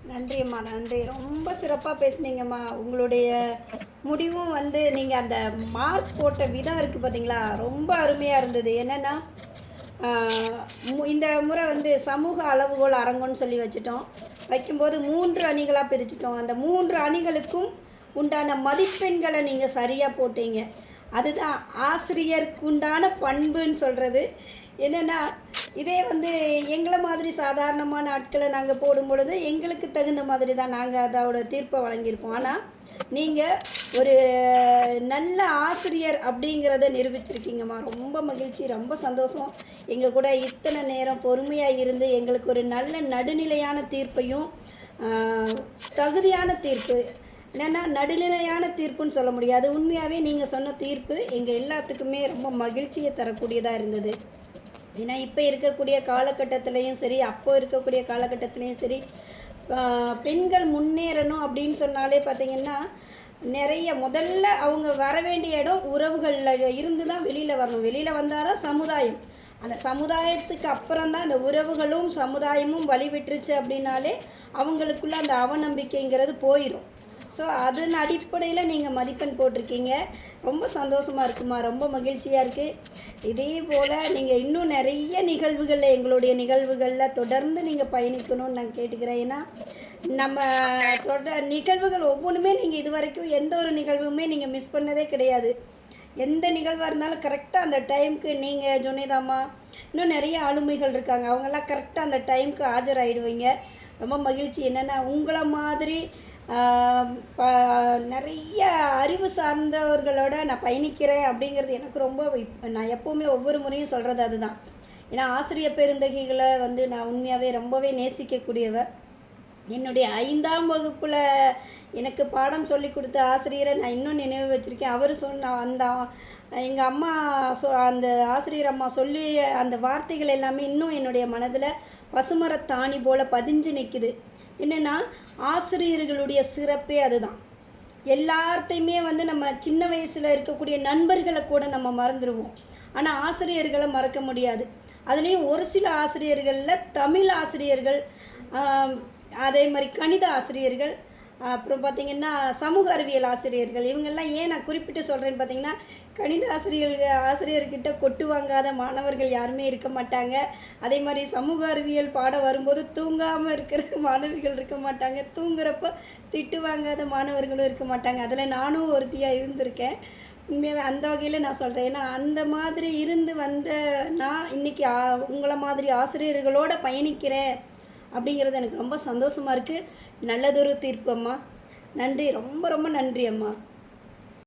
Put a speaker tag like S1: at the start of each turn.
S1: நன்றி அம்மா, நன்றி. ரொம்ப சிறப்பா பேசுனீங்கம்மா. உங்களுடைய முடிவும் வந்து நீங்க அந்த மார்க் போட்ட விதம் இருக்கு பார்த்தீங்களா? ரொம்ப அருமையா இருந்தது. என்னன்னா, ஆ இந்த முறை வந்து சமூக அளவுகோல் அரங்கம்ன்னு சொல்லி வச்சுட்டோம். வைக்கும்போது 3 அணிகளா பிரிச்சுட்டோம். அந்த 3 அணிகளுக்கும் உண்டான மதிப்பெண்கள நீங்க சரியா போட்டீங்க. அதுதான் ஆசிரியருக்கு உண்டான பண்புன்னு சொல்றது. என்னன்னா, இதே வந்து எங்கள மாதிரி சாதாரணமான ஆட்கள நாங்க போடும்பொழுது, எங்களுக்கு தகுந்த மாதிரி தான் நாங்க அதோட தீர்ப்ப வழங்கியிருப்போம். ஆனா, நீங்க ஒரு நல்ல ஆசிரியர் அப்படிங்கிறத நிரூபிச்சிருக்கீங்கம்மா. ரொம்ப மகிழ்ச்சி, ரொம்ப சந்தோஷம். எங்க கூட இத்தனை நேரம் பொறுமையா இருந்து, எங்களுக்கு ஒரு நல்ல நடுநிலையான தீர்ப்பையும், ஆ தகுதியான தீர்ப்பு. என்னன்னா, நடுநிலையான தீர்ப்புன்னு சொல்ல முடியாது. உண்மையாவே நீங்க சொன்ன தீர்ப்பு எங்க எல்லாத்துக்குமே ரொம்ப மகிழ்ச்சிய தரக்கூடியதா இருந்தது. ஏன்னா, இப்ப இருக்கக்கூடிய காலகட்டத்திலயும் சரி, அப்போ இருக்கக்கூடிய காலகட்டத்திலயும் சரி, ஆ பெண்கள் முன்னேறணும் அப்படின்னு சொன்னாலே பார்த்தீங்கன்னா, நெறைய முதல்ல அவங்க வர வேண்டிய இடம் உறவுகள்ல இருந்து தான் வெளியில வரணும். வெளியில வந்தா தான் சமுதாயம். அந்த சமுதாயத்துக்கு அப்புறம் தான் அந்த உறவுகளும், சமுதாயமும் வழி விட்டுருச்சு அப்படின்னாலே, அவங்களுக்குள்ள அந்த அவநம்பிக்கைங்கிறது போயிரும். ஸோ, அதன் அடிப்படையில நீங்க மதிப்பெண் போட்டிருக்கீங்க. ரொம்ப சந்தோஷமா இருக்கும்மா. ரொம்ப மகிழ்ச்சியா இருக்கு. இதே போல நீங்க இன்னும் நெறைய நிகழ்வுகள்ல எங்களுடைய நிகழ்வுகள்ல தொடர்ந்து நீங்க பயணிக்கணும்னு நான் கேட்டுக்கிறேன். ஏன்னா, நம்ம நிகழ்வுகள் ஒவ்வொன்னுமே நீங்க இதுவரைக்கும் எந்த ஒரு நிகழ்வுமே நீங்க மிஸ் பண்ணதே கிடையாது. எந்த நிகழ்வா இருந்தாலும் கரெக்ட்டா அந்த டைம்க்கு நீங்க ஜுனைதாம்மா, இன்னும் நெறைய ஆளுமைகள் இருக்காங்க. அவங்கலாம் கரெக்ட்டா அந்த டைம்க்கு ஆஜராயிடுவீங்க. ரொம்ப மகிழ்ச்சி. என்னன்னா, உங்கள மாதிரி ஆ ப நெறைய அறிவு சார்ந்தவர்களோட நான் பயணிக்கிறேன் அப்படிங்கிறது எனக்கு ரொம்ப நான் எப்பவுமே ஒவ்வொரு முறையும் சொல்றது அதுதான். ஏன்னா, ஆசிரிய பெருந்தகைகள வந்து நான் உண்மையாவே ரொம்பவே நேசிக்கக்கூடியவ. என்னுடைய 5ஆம் வகுப்புல எனக்கு பாடம் சொல்லிக் குடுத்த ஆசிரியரை நான் இன்னும் நினைவு வச்சிருக்கேன். அவரு சொன்ன அந்த எங்க அம்மா அந்த ஆசிரியர் அம்மா சொல்லிய அந்த வார்த்தைகள் எல்லாமே இன்னும் என்னுடைய மனதில பசுமரத்தாணி போல பதிஞ்சு நிக்குது. என்னன்னா, ஆசிரியர்களுடைய சிறப்பே அதுதான். எல்லார்த்தையுமே வந்து நம்ம சின்ன வயசுல இருக்கக்கூடிய நண்பர்கள கூட நம்ம மறந்துருவோம். ஆனா, ஆசிரியர்கள மறக்க முடியாது. அதுலயும் ஒரு சில ஆசிரியர்கள்ல தமிழ் ஆசிரியர்கள், ஆ அதே மாரி கணித ஆசிரியர்கள், அப்புறம் பார்த்தீங்கன்னா, சமூக அறிவியல் ஆசிரியர்கள். இவங்கெல்லாம் ஏன் நான் குறிப்பிட்டு சொல்றேன்னு பார்த்தீங்கன்னா, கணித ஆசிரியர்கிட்ட கொட்டு வாங்காத மாணவர்கள் யாருமே இருக்க மாட்டாங்க. அதே மாரி சமூக அறிவியல் பாடம் வரும்போது தூங்காம இருக்கிற மாணவிகள் இருக்க மாட்டாங்க. தூங்குறப்ப திட்டு வாங்காத மாணவர்களும் இருக்க மாட்டாங்க. அதில நானும் ஒருத்தியா இருந்திருக்கேன். உண்மையாவே அந்த வகையில நான் சொல்றேன். ஏன்னா, அந்த மாதிரி இருந்து வந்த நான் இன்னைக்கு உங்கள மாதிரி ஆசிரியர்களோட பயணிக்கிறேன் அப்படிங்கிறது எனக்கு ரொம்ப சந்தோஷமா இருக்கு. நல்லதொரு தீர்ப்பு அம்மா. நன்றி. ரொம்ப ரொம்ப நன்றி அம்மா.